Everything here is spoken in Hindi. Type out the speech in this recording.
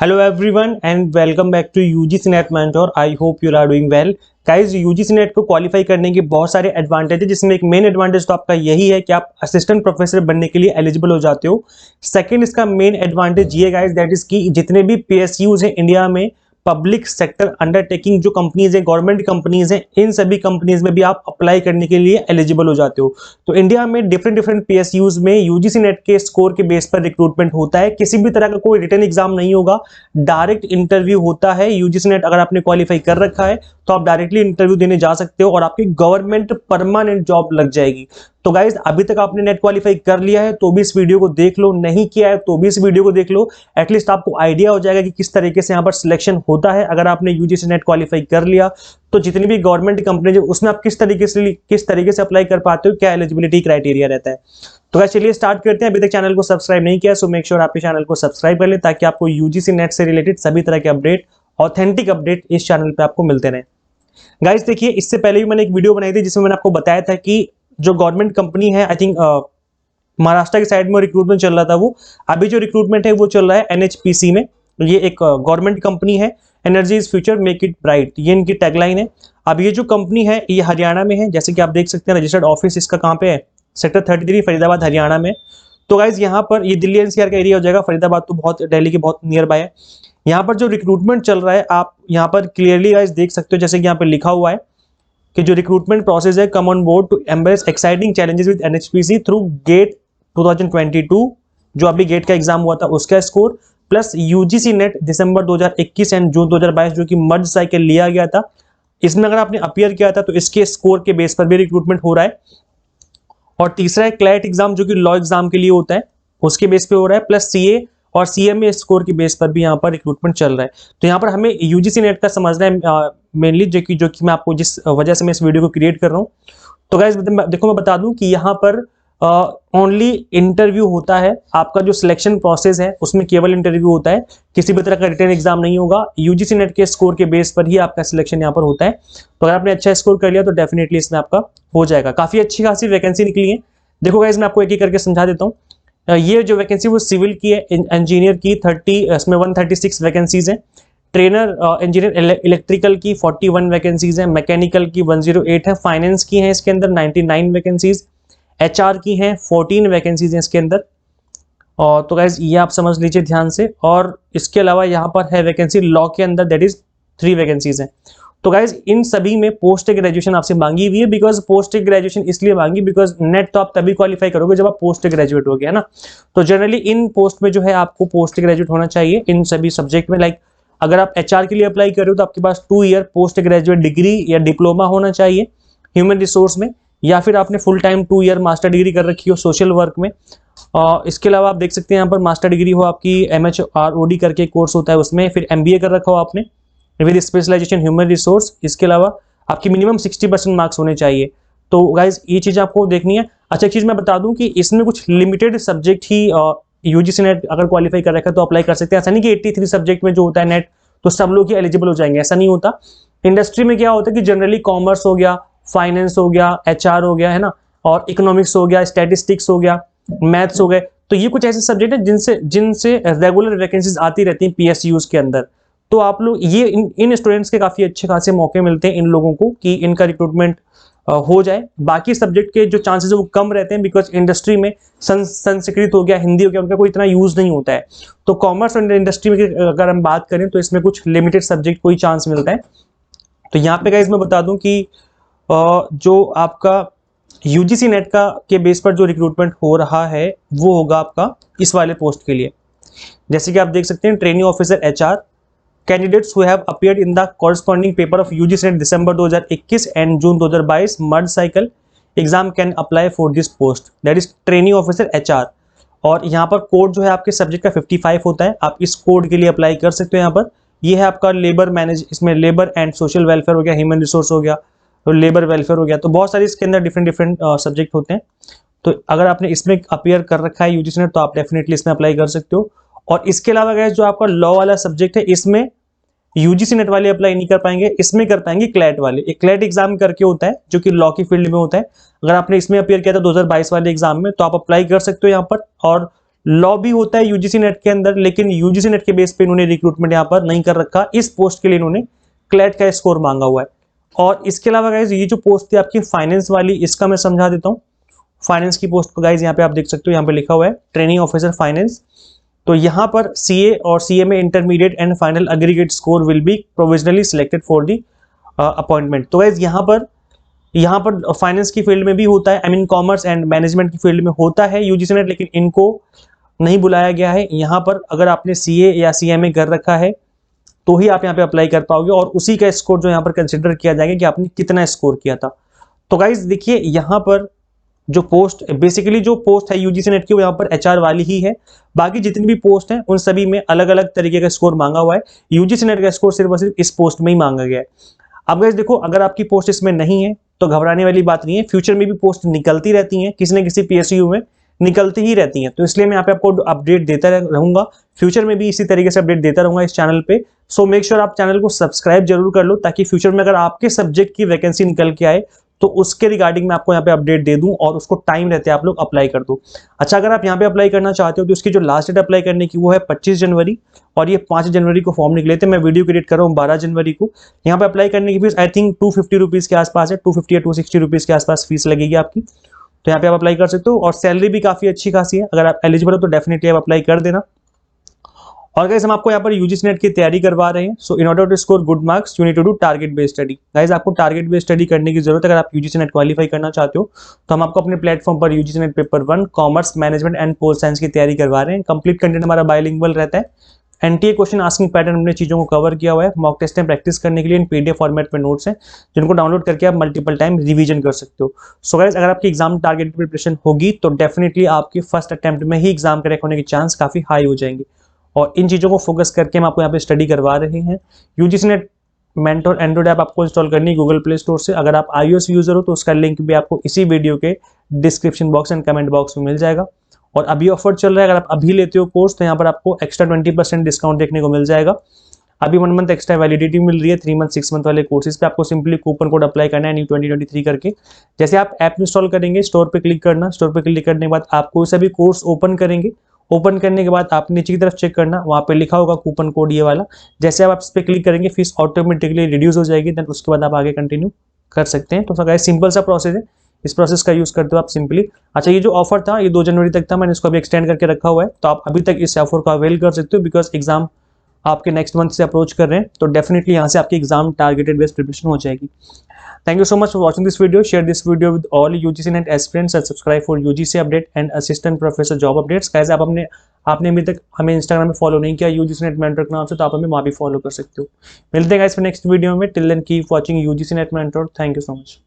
Hello everyone and welcome back to UGC Net Mentor. I hope you are doing well. Guys UGC net को क्वालिफाई करने के बहुत सारे एडवांटेज है, जिसमें एक मेन एडवांटेज तो आपका यही है कि आप असिस्टेंट प्रोफेसर बनने के लिए एलिजिबल हो जाते हो। सेकंड इसका मेन एडवांटेज ये गाइज दैट इज कि जितने भी पीएसयूज हैं इंडिया में, पब्लिक सेक्टर अंडरटेकिंग जो कंपनीज है, गवर्नमेंट कंपनीज हैं, इन सभी कंपनीज में भी आप अप्लाई करने के लिए एलिजिबल हो जाते हो। तो इंडिया में डिफरेंट पीएसयूज में यूजीसी नेट के स्कोर के बेस पर रिक्रूटमेंट होता है। किसी भी तरह का कोई रिटन एग्जाम नहीं होगा, डायरेक्ट इंटरव्यू होता है। यूजीसी नेट अगर आपने क्वालिफाई कर रखा है तो आप डायरेक्टली इंटरव्यू देने जा सकते हो और आपकी गवर्नमेंट परमानेंट जॉब लग जाएगी। तो गाइज अभी तक आपने नेट क्वालिफाई कर लिया है तो भी इस वीडियो को देख लो, नहीं किया है तो भी इस वीडियो को देख लो। एटलीस्ट आपको आइडिया हो जाएगा कि किस तरीके से यहाँ पर सिलेक्शन होता है। अगर आपने यूजीसी नेट क्वालिफाई कर लिया तो जितनी भी गवर्नमेंट कंपनी उसमें आप किस तरीके से अप्लाई कर पाते हो, क्या एलिजिबिलिटी क्राइटेरिया रहता है। तो गाइस चलिए स्टार्ट करते हैं। अभी तक चैनल को सब्सक्राइब नहीं किया सो मेक श्योर आप चैनल को सब्सक्राइब कर लें ताकि आपको यूजीसी नेट से रिलेटेड सभी तरह के अपडेट, ऑथेंटिक अपडेट इस चैनल पे आपको मिलते रहे। गाइस देखिए, इससे पहले भी मैंने एक वीडियो बनाई थी जिसमें मैंने आपको बताया था कि जो गवर्नमेंट कंपनी है, आई थिंक महाराष्ट्र के साइड में रिक्रूटमेंट चल रहा था, वो अभी जो रिक्रूटमेंट है वो चल रहा है एनएचपीसी में। ये एक गवर्नमेंट कंपनी है, energy is future make it bright, ये इनकी टैगलाइन है। अब ये जो कंपनी है ये हरियाणा में है, जैसे कि आप देख सकते हैं रजिस्टर्ड ऑफिस इसका कहाँ पे है, सेक्टर 33 फरीदाबाद हरियाणा में। तो गाइज यहाँ पर ये दिल्ली एनसीआर का एरिया हो जाएगा, फरीदाबाद तो बहुत दिल्ली के बहुत नियर बाय है। यहाँ पर जो रिक्रूटमेंट चल रहा है आप यहाँ पर क्लियरली गाइज देख सकते हो, जैसे कि यहाँ पर लिखा हुआ है कि जो रिक्रूटमेंट प्रोसेस है, come on board to embrace exciting challenges with NHPC through GATE 2022, जो अभी गेट का एग्जाम हुआ था उसका score, plus UGC NET December 2021 and June 2022 जो कि मर्ज साइकिल लिया गया था, इसमें अगर आपने अपीयर किया था तो इसके स्कोर के बेस पर भी रिक्रूटमेंट हो रहा है। और तीसरा है क्लैट एग्जाम जो कि लॉ एग्जाम के लिए होता है, उसके बेस पे हो रहा है, प्लस सीए और सीएमए स्कोर के बेस पर भी यहाँ पर रिक्रूटमेंट चल रहा है। तो यहाँ पर हमें यूजीसी नेट का समझना है मेनली, जो कि मैं आपको जिस वजह से मैं इस वीडियो को क्रिएट कर रहा हूँ। तो गाइस देखो मैं बता दूं कि यहाँ पर ओनली इंटरव्यू होता है। आपका जो सिलेक्शन प्रोसेस है उसमें केवल इंटरव्यू होता है, किसी भी तरह का रिटन एग्जाम नहीं होगा। यूजीसी नेट के स्कोर के बेस पर ही आपका सिलेक्शन यहाँ पर होता है। तो अगर आपने अच्छा स्कोर कर लिया तो डेफिनेटली इसमें आपका हो जाएगा। काफी अच्छी खासी वैकेंसी निकली है। देखो गाइस मैं आपको एक एक करके समझा देता हूँ। ये जो वैकेंसी वो सिविल की है, इंजीनियर की 136 वैकेंसीज है, ट्रेनर इंजीनियर इलेक्ट्रिकल की 41 वैकेंसीज है, मैकेनिकल की 108 है, फाइनेंस की है इसके अंदर 99 वैकेंसीज, एचआर की हैं 14 वैकेंसीज हैं इसके अंदर। और तो गाइज ये आप समझ लीजिए ध्यान से। और इसके अलावा यहाँ पर है वैकेंसी लॉ के अंदर, दैट इज 3 वैकेंसीज हैं। तो गाइज इन सभी में पोस्ट ग्रेजुएशन आपसे मांगी हुई है, बिकॉज पोस्ट ग्रेजुएशन इसलिए मांगी बिकॉज नेट तो आप तभी क्वालिफाई करोगे जब आप पोस्ट ग्रेजुएट हो गया ना। तो जनरली इन पोस्ट में जो है आपको पोस्ट ग्रेजुएट होना चाहिए इन सभी सब्जेक्ट में। लाइक अगर आप एचआर के लिए अप्लाई कर रहे हो तो आपके पास 2 ईयर पोस्ट ग्रेजुएट डिग्री या डिप्लोमा होना चाहिए ह्यूमन रिसोर्स में, या फिर आपने full time 2 year master degree कर रखी हो सोशल वर्क में। इसके अलावा आप देख सकते हैं यहाँ पर मास्टर डिग्री हो आपकी, MHROD करके कोर्स होता है उसमें, फिर MBA कर रखा हो आपने विद स्पेशलाइजेशन ह्यूमन रिसोर्स। इसके अलावा आपकी मिनिमम 60% मार्क्स होने चाहिए। तो गाइज ये चीज़ आपको देखनी है। अच्छा एक चीज़ मैं बता दूं कि इसमें कुछ लिमिटेड सब्जेक्ट ही यूजीसी नेट अगर क्वालिफाई कर रखा है तो अप्लाई कर सकते हैं। ऐसा नहीं कि 83 सब्जेक्ट में जो होता है नेट तो सब लोग ही एलिजिबल हो जाएंगे, ऐसा नहीं होता। इंडस्ट्री में क्या होता है कि जनरली कॉमर्स हो गया, फाइनेंस हो गया, एचआर हो गया, है ना, और इकोनॉमिक्स हो गया, स्टैटिस्टिक्स हो गया, मैथ्स हो गए, तो ये कुछ ऐसे सब्जेक्ट है जिनसे रेगुलर वैकेंसीज आती रहती हैं पीएसयूज के अंदर। तो आप लोग ये इन स्टूडेंट्स के काफी अच्छे खासे मौके मिलते हैं इन लोगों को कि इनका रिक्रूटमेंट हो जाए। बाकी सब्जेक्ट के जो चांसेस है वो कम रहते हैं बिकॉज इंडस्ट्री में संस्कृत हो गया, हिंदी हो गया, उनका कोई इतना यूज नहीं होता है। तो कॉमर्स और इंडस्ट्री में अगर हम बात करें तो इसमें कुछ लिमिटेड सब्जेक्ट को ही चांस मिलता है। तो यहाँ पे गाइस मैं बता दूं कि जो आपका यूजीसी नेट का के बेस पर जो रिक्रूटमेंट हो रहा है वो होगा आपका इस वाले पोस्ट के लिए। जैसे कि आप देख सकते हैं training officer HR, candidates who have appeared in the corresponding paper of UGC NET December 2021 and June 2022 merge cycle exam can apply for this post, that is training officer HR. और यहाँ पर कोड जो है आपके सब्जेक्ट का 55 होता है, आप इस कोड के लिए अप्लाई कर सकते हो। यहाँ पर ये है आपका लेबर मैनेज, इसमें लेबर एंड सोशल वेलफेयर हो गया, ह्यूमन रिसोर्स हो गया, लेबर वेलफेयर हो गया। तो बहुत सारे इसके अंदर डिफरेंट सब्जेक्ट होते हैं। तो अगर आपने इसमें अपीयर कर रखा है यूजीसी नेट तो आप डेफिनेटली इसमें अप्लाई कर सकते हो। और इसके अलावा गाइस जो आपका लॉ वाला सब्जेक्ट है इसमें यूजीसी नेट वाले अप्लाई नहीं कर पाएंगे, इसमें कर पाएंगे क्लैट वाले। एक क्लैट एग्जाम करके होता है जो कि लॉ की फील्ड में होता है। अगर आपने इसमें अपीयर किया था 2022 वाले एग्जाम में तो आप अप्लाई कर सकते हो यहाँ पर। और लॉ भी होता है यूजीसी नेट के अंदर, लेकिन यूजीसी नेट के बेस पे इन्होंने रिक्रूटमेंट यहाँ पर नहीं कर रखा। इस पोस्ट के लिए इन्होंने क्लैट का स्कोर मांगा हुआ है। और इसके अलावा गाइज ये जो पोस्ट थी आपकी फाइनेंस वाली, इसका मैं समझा देता हूँ। फाइनेंस की पोस्ट को गाइज यहाँ पे आप देख सकते हो, यहाँ पे लिखा हुआ है ट्रेनिंग ऑफिसर फाइनेंस। तो यहाँ पर सीए और सीए में intermediate and final aggregate score will be provisionally selected for the appointment. तो गाइज यहाँ पर फाइनेंस की फील्ड में भी होता है, I mean commerce and management की फील्ड में होता है यूजीसी नेट, लेकिन इनको नहीं बुलाया गया है। यहाँ पर अगर आपने सीए या सीएमए कर रखा है तो ही आप यहाँ पे अप्लाई कर पाओगे, और उसी का स्कोर जो यहाँ पर कंसिडर किया जाएगा कि आपने कितना स्कोर किया था। तो गाइज देखिए यहाँ पर जो पोस्ट, बेसिकली जो पोस्ट है यूजीसी नेट की वो यहाँ पर एचआर वाली ही है। बाकी जितनी भी पोस्ट हैं उन सभी में अलग अलग तरीके का स्कोर मांगा हुआ है। यूजीसी नेट का स्कोर सिर्फ और सिर्फ इस पोस्ट में ही मांगा गया है। अब गाइस देखो, अगर आपकी पोस्ट इसमें नहीं है तो घबराने वाली बात नहीं है, फ्यूचर में भी पोस्ट निकलती रहती हैं, किसी न किसी पीएसयू में निकलती ही रहती हैं। तो इसलिए मैं यहाँ पे आपको अपडेट देता रहूंगा, फ्यूचर में भी इसी तरीके से अपडेट देता रहूंगा इस चैनल पे। सो मेक श्योर आप चैनल को सब्सक्राइब जरूर कर लो, ताकि फ्यूचर में अगर आपके सब्जेक्ट की वैकेंसी निकल के आए तो उसके रिगार्डिंग मैं आपको यहाँ पे अपडेट दे दूं और उसको टाइम रहते आप लोग अप्लाई कर दो। अच्छा, अगर आप यहाँ पे अप्लाई करना चाहते हो तो उसकी जो लास्ट डेट अप्लाई करने की वो है 25 जनवरी, और ये 5 जनवरी को फॉर्म निकले थे। मैं वीडियो क्रिएट कर रहा हूँ 12 जनवरी को। यहाँ पे अप्लाई करने की फीस आई थिंक 250 रुपीज़ के आसपास है, 250 या 260 रुपीज़ के आसपास फीस लगेगी आपकी। तो यहाँ पे आप अप्लाई कर सकते हो, और सैलरी भी काफ़ी अच्छी खासी है। अगर आप एलिजिबल हो तो डेफिनेटली आप अप्लाई कर देना। और गाइस हम आपको यहाँ पर यूजीसी नेट की तैयारी करवा रहे हैं। So in order to score good marks you need to do target based study. Guys आपको टारगेट बेस्ड स्टडी करने की जरूरत है अगर आप यूजीसी नेट क्वालिफाई करना चाहते हो। तो हम आपको अपने प्लेटफॉर्म पर UGC net paper 1 commerce management and pol science की तैयारी करवा रहे हैं। कंप्लीट कंटेंट हमारा बाइलिंगुअल रहता है। एनटीए क्वेश्चन आस्किंग पैटर्न हमने चीजों को कवर किया हुआ है। मॉक टेस्ट में प्रैक्टिस करने के लिए इन पीडीएफ फॉर्मेट में नोट्स हैं, जिनको डाउनलोड करके आप मल्टीपल टाइम रिवीजन कर सकते हो। सो गाइस अगर आपकी एग्जाम टारगेट प्रिपरेशन होगी तो डेफिनेटली आपकी फर्स्ट अटेम्प्ट में ही एग्जाम क्रैक होने के चांस काफी हाई हो जाएंगे। और इन चीज़ों को फोकस करके हम आपको यहाँ पे स्टडी करवा रहे हैं। UGC net mentor Android app आपको इंस्टॉल करनी है गूगल प्ले स्टोर से। अगर आप iOS यूजर हो तो उसका लिंक भी आपको इसी वीडियो के description box and comment box में मिल जाएगा। और अभी ऑफर चल रहा है, अगर आप अभी लेते हो कोर्स तो यहाँ पर आपको एक्स्ट्रा 20% डिस्काउंट देखने को मिल जाएगा। अभी 1 मंथ एक्स्ट्रा वैलिडिटी मिल रही है 3 मंथ 6 मंथ वाले कोर्सेज पे। आपको सिंपली कूपन कोड अप्लाई करना है NEW2023 करके। जैसे आप ऐप इंस्टॉल करेंगे, स्टोर पे क्लिक करना, स्टोर पे क्लिक करने के बाद आप कोई सा भी कोर्स ओपन करेंगे, ओपन करने के बाद आप नीचे की तरफ चेक करना, वहाँ पे लिखा होगा कूपन कोड ये वाला। जैसे आप इस पर क्लिक करेंगे फीस ऑटोमेटिकली रिड्यूस हो जाएगी, देन उसके बाद आप आगे कंटिन्यू कर सकते हैं। तो गाइस सिंपल सा प्रोसेस है, इस प्रोसेस का यूज करते हो आप सिंपली। अच्छा, ये जो ऑफर था ये 2 जनवरी तक था, मैंने इसको अभी एक्सटेंड करके रखा हुआ है। तो आप अभी तक इस ऑफर का अवेल कर सकते हो, बिकॉज एग्जाम आपके नेक्स्ट मंथ से अप्रोच कर रहे हैं। तो डेफिनेटली यहाँ से आपकी एग्जाम टारगेटेड बेस्ड प्रिपरेशन हो जाएगी। Thank you so much for watching this video. Share this video with all UGC NET aspirants and subscribe for UGC update and assistant professor job updates. Guys, आपने अभी तक हमें इंस्टाग्राम में फॉलो नहीं किया UGC NET मेंटर के नाम से, तो आप हमें वहाँ भी फॉलो कर सकते हो। मिलते हैं गाइस नेक्स्ट वीडियो में। Till then keep watching UGC NET mentor. Thank you so much.